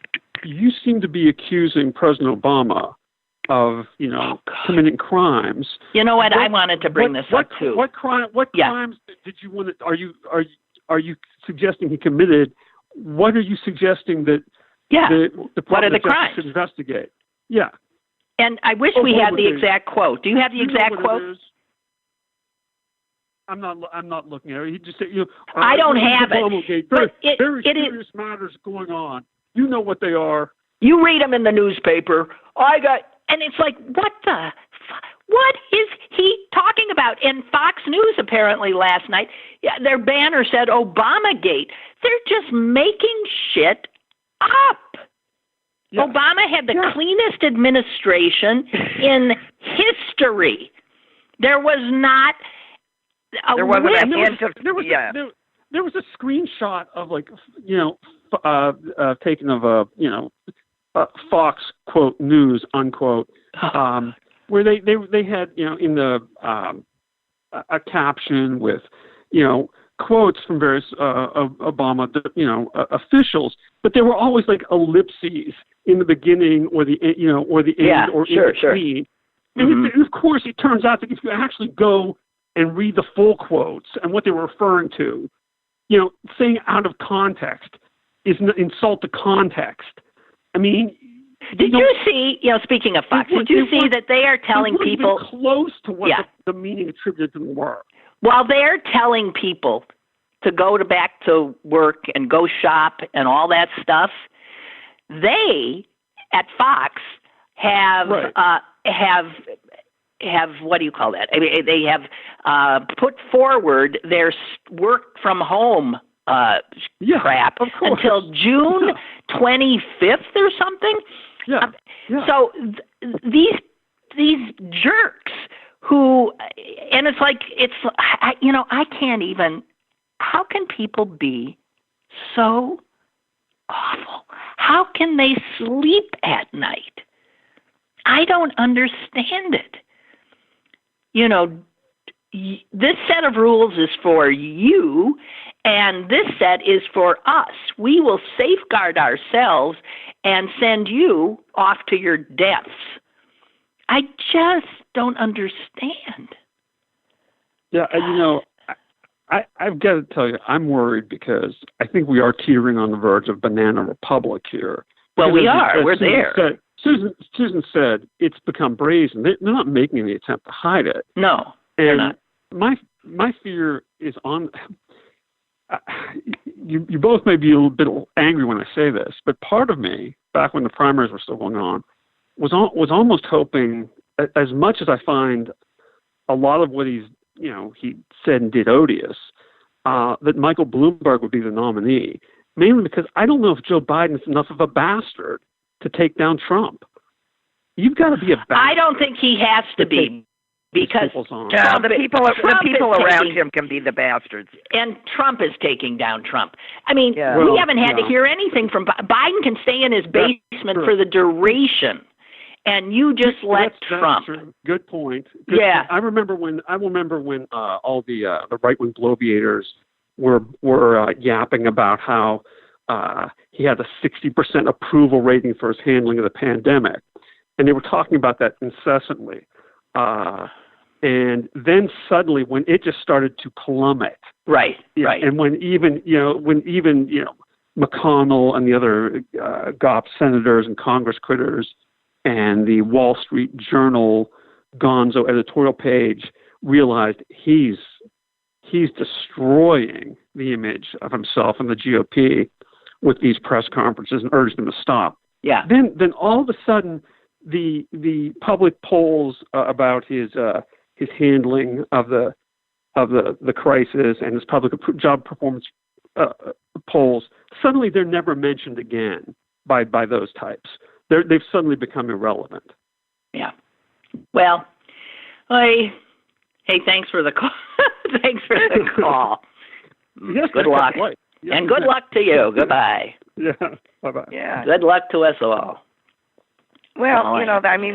you seem to be accusing President Obama of, committing crimes. You know what? I wanted to bring this up too. What crimes did you want to, are you suggesting he committed? What are you suggesting that the what are the crimes should investigate? Yeah. And I wish we had the exact quote. Do you have the exact quote? I'm not looking at it. He just said, I don't have it. Very serious matters going on. You know what they are. You read them in the newspaper. And it's like, what is he talking about? In Fox News, apparently last night, their banner said Obamagate. They're just making shit up. Yeah. Obama had the cleanest administration in history. There was not there wasn't a hint of there was a screenshot of taken of Fox quote news unquote where they had in the a caption with quotes from various Obama officials, but there were always like ellipses in the beginning or the or the end or in between. And of course, it turns out that if you actually go and read the full quotes and what they were referring to, saying out of context is an insult to context. I mean, did you see? Speaking of Fox, did you see that they are telling people close to what the meaning attributed to them were? While they're telling people to go back to work and go shop and all that stuff, they at Fox have what do you call that? I mean, they have put forward their work from home crap until June 25th or something. So these jerks who, and it's like I can't even. How can people be so awful. How can they sleep at night? I don't understand it. You know, this set of rules is for you, and this set is for us. We will safeguard ourselves and send you off to your deaths. I just don't understand. Yeah, you know, I've got to tell you, I'm worried because I think we are teetering on the verge of banana republic here. Well, we are. We're Susan there. Susan said it's become brazen. They're not making any attempt to hide it. No, they're not. My fear is on. You both may be a little bit angry when I say this, but part of me, back when the primaries were still going on, was almost hoping, as much as I find a lot of what he said and did odious, that Michael Bloomberg would be the nominee, mainly because I don't know if Joe Biden's enough of a bastard to take down Trump. You've got to be a bastard. I don't think he has to be, because the people around him can be the bastards. And Trump is taking down Trump. I mean, yeah. We haven't had to hear anything from Biden. Can stay in his basement for the duration. And you just let Trump. That's true. Good point. Good yeah. point. I remember when all the right-wing bloviators were yapping about how he had a 60% approval rating for his handling of the pandemic, and they were talking about that incessantly. And then suddenly, when it just started to plummet, right, and when even McConnell and the other GOP senators and Congress critters and the Wall Street Journal gonzo editorial page realized he's destroying the image of himself and the GOP with these press conferences and urged them to stop. Yeah. Then all of a sudden, the public polls about his handling of the crisis and his public job performance polls, suddenly they're never mentioned again by those types. They've suddenly become irrelevant. Yeah. Well, hey, thanks for the call. Thanks for the call. Yes, good luck. Yes, and good luck to you. Goodbye. Yeah. Bye-bye. Yeah. Good luck to us all. Well,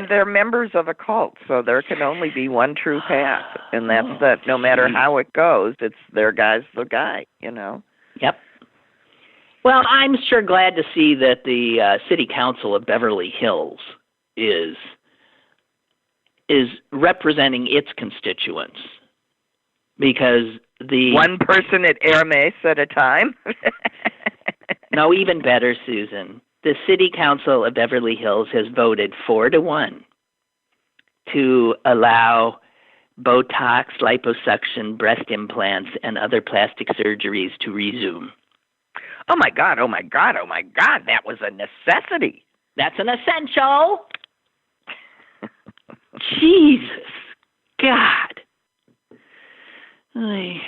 they're members of a cult, so there can only be one true path, and that's that no matter how it goes, it's their guy's the guy, Yep. Well, I'm sure glad to see that the City Council of Beverly Hills is representing its constituents, because the one person at Hermes at a time. No, even better, Susan. The City Council of Beverly Hills has voted 4-1 to allow Botox, liposuction, breast implants, and other plastic surgeries to resume. Oh, my God. That was a necessity. That's an essential. Jesus. God. Okay.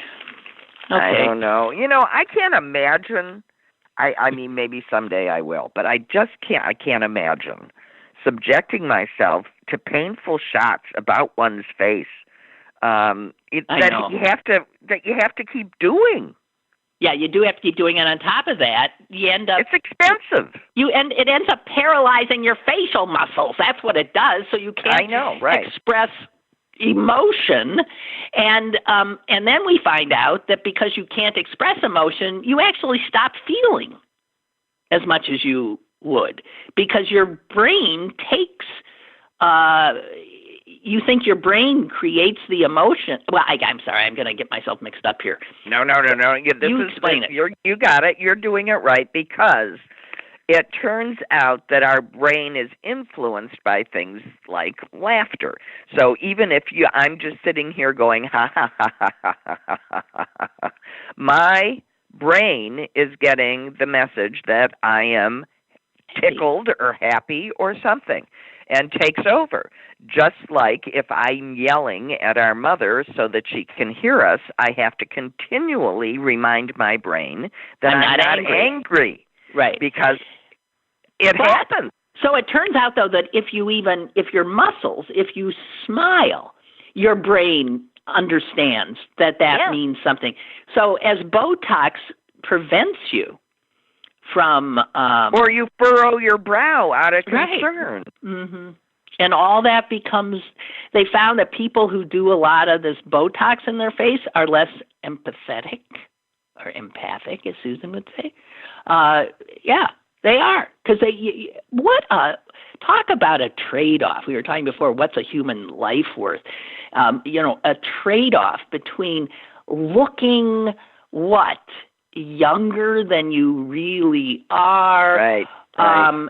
I don't know. I can't imagine. I mean, maybe someday I will, but I can't imagine subjecting myself to painful shots about one's face that you have to keep doing. Yeah, you do have to keep doing it. On top of that, you end up. It's expensive. It ends up paralyzing your facial muscles. That's what it does. So you can't express emotion, and then we find out that because you can't express emotion, you actually stop feeling as much as you would, because your brain takes. You think your brain creates the emotion. Well, I'm sorry, I'm going to get myself mixed up here. No. Explain it. You got it. You're doing it right, because it turns out that our brain is influenced by things like laughter. So even if I'm just sitting here going, ha, ha, ha, ha, ha, ha, ha, ha, my brain is getting the message that I am tickled or happy or something, and takes over. Just like if I'm yelling at our mother so that she can hear us, I have to continually remind my brain that I'm not angry. Right. Because it happens. So it turns out, though, that if your muscles, if you smile, your brain understands that means something. So as Botox prevents you from or you furrow your brow out of concern. Right. Mm-hmm. And all that becomes, they found that people who do a lot of this Botox in their face are less empathetic, or empathic, as Susan would say. Yeah, they are. Because talk about a trade-off. We were talking before, what's a human life worth? A trade-off between looking, younger than you really are. Right. And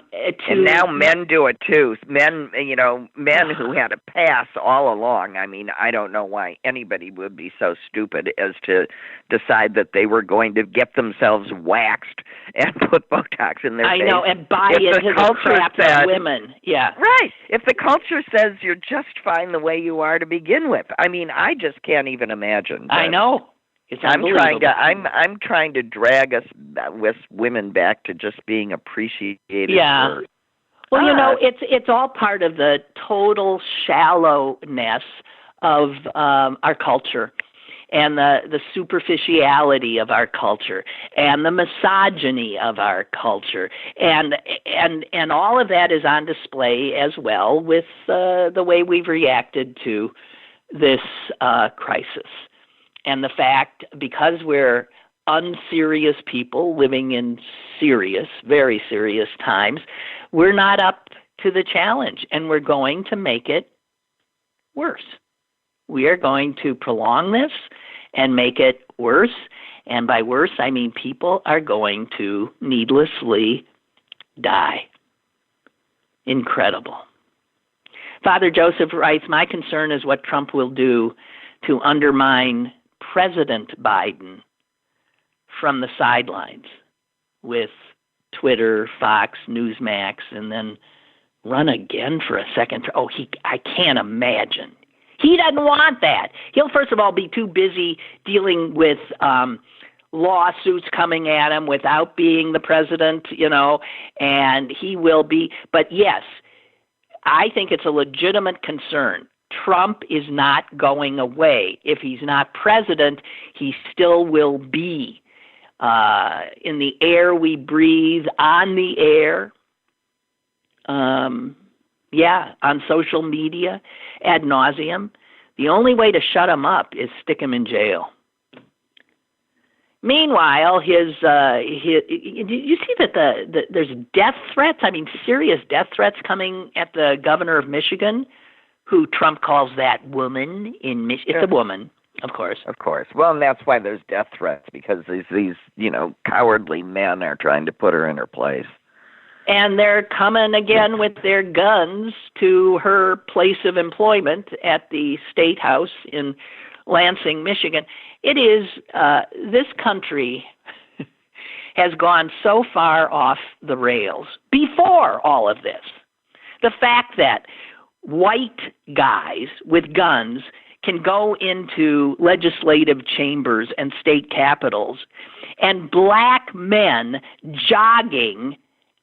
now men do it too. Men who had a pass all along. I mean, I don't know why anybody would be so stupid as to decide that they were going to get themselves waxed and put Botox in their face. I know, and buy into the crap of women. Yeah. Right. If the culture says you're just fine the way you are to begin with, I mean, I just can't even imagine. I know. I'm trying to drag us with women back to just being appreciated. Yeah. Well, it's all part of the total shallowness of our culture, and the superficiality of our culture, and the misogyny of our culture, and all of that is on display as well with the way we've reacted to this crisis. And the fact, because we're unserious people living in serious, very serious times, we're not up to the challenge, and we're going to make it worse. We are going to prolong this and make it worse. And by worse, I mean people are going to needlessly die. Incredible. Father Joseph writes, my concern is what Trump will do to undermine President Biden from the sidelines with Twitter, Fox, Newsmax, and then run again for a second. I can't imagine. He doesn't want that. He'll, first of all, be too busy dealing with lawsuits coming at him without being the president, and he will be. But yes, I think it's a legitimate concern. Trump is not going away. If he's not president, he still will be in the air we breathe, on the air, on social media, ad nauseum. The only way to shut him up is stick him in jail. Meanwhile, did you see that there's death threats? I mean, serious death threats coming at the governor of Michigan, who Trump calls that woman in Michigan. It's a woman, of course. Of course. Well, and that's why there's death threats, because these cowardly men are trying to put her in her place. And they're coming again with their guns to her place of employment at the State House in Lansing, Michigan. It is, this country has gone so far off the rails before all of this. The fact that white guys with guns can go into legislative chambers and state capitals, and black men jogging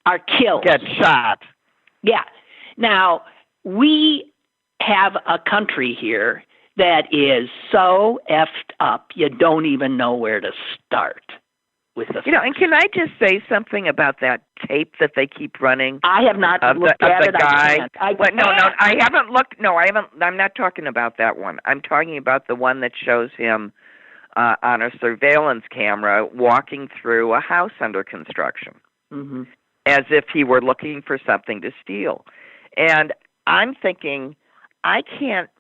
are killed. Get shot. Yeah. Now, we have a country here that is so effed up, you don't even know where to start with the and can I just say something about that tape that they keep running? I have not looked at it. Guy. I haven't looked. No, I haven't. I'm not talking about that one. I'm talking about the one that shows him on a surveillance camera walking through a house under construction, as if he were looking for something to steal. And I'm thinking, I can't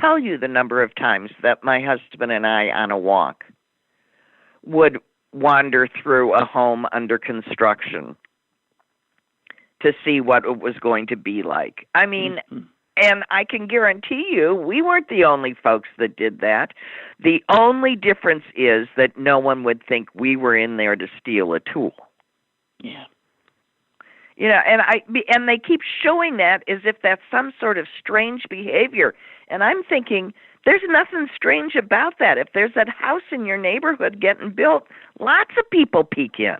tell you the number of times that my husband and I, on a walk, would wander through a home under construction to see what it was going to be like. I mean, and I can guarantee you, we weren't the only folks that did that. The only difference is that no one would think we were in there to steal a tool. Yeah. And they keep showing that as if that's some sort of strange behavior. And I'm thinking, there's nothing strange about that. If there's that house in your neighborhood getting built, lots of people peek in.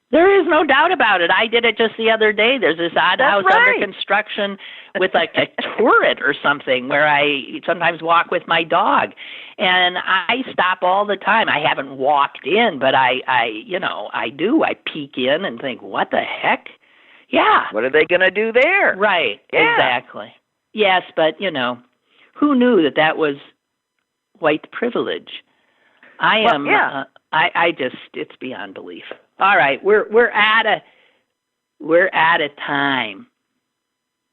There is no doubt about it. I did it just the other day. There's this odd house under construction with like a turret or something where I sometimes walk with my dog. And I stop all the time. I haven't walked in, but I do. I peek in and think, what the heck? Yeah. What are they going to do there? Right. Yeah. Exactly. Yes, but, who knew that was white privilege? It's beyond belief. All right, we're out of time.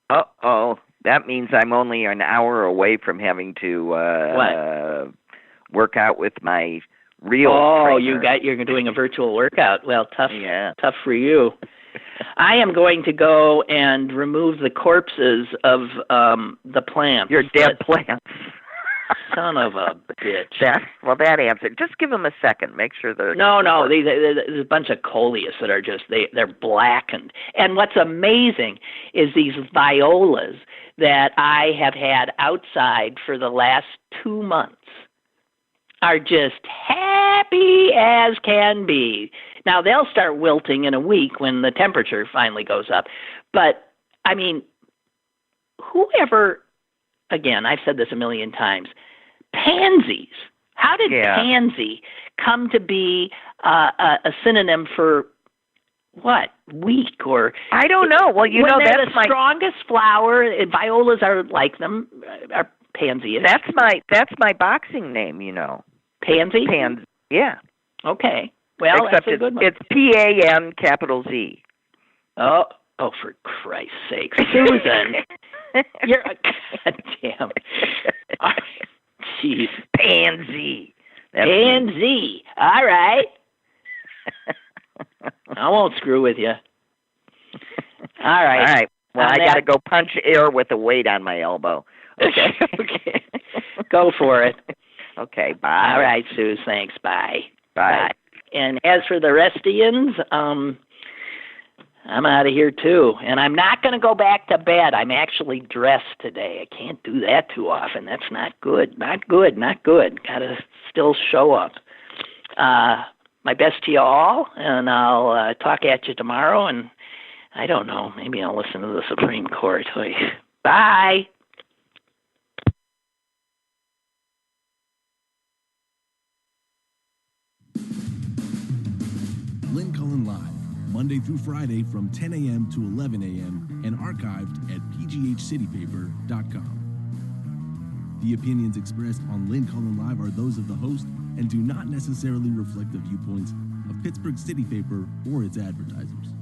Uh-oh. That means I'm only an hour away from having to work out with my real trainer. You're doing a virtual workout. Well, tough for you. I am going to go and remove the corpses of the plants. Your dead plants. Son of a bitch. That answered. Just give them a second. Make sure they're... No. There's a bunch of coleus that are just, they're blackened. And what's amazing is these violas that I have had outside for the last 2 months are just happy as can be. Now, they'll start wilting in a week when the temperature finally goes up. But, I mean, whoever... Again, I've said this a million times. Pansies. How did pansy come to be a synonym for what? Weak or? I don't know. Well, that's the strongest flower. Violas are like them. Are pansy. That's my boxing name. Pansy. Yeah. Okay. Well, except that's a good one. It's PAN_Z. Oh, for Christ's sake, Susan. You're a goddamn. Jeez. Pansy. Pansy. All right. I won't screw with you. All right. Well, I got to go punch air with a weight on my elbow. Okay. Okay. Go for it. Okay. Bye. All right, Sue. Thanks. Bye. Bye. And as for the restians, I'm out of here, too. And I'm not going to go back to bed. I'm actually dressed today. I can't do that too often. That's not good. Not good. Got to still show up. My best to you all, and I'll talk at you tomorrow. And I don't know. Maybe I'll listen to the Supreme Court. Bye. Lynn Cullen Live, Monday through Friday from 10 a.m. to 11 a.m. and archived at pghcitypaper.com. The opinions expressed on Lynn Cullen Live are those of the host and do not necessarily reflect the viewpoints of Pittsburgh City Paper or its advertisers.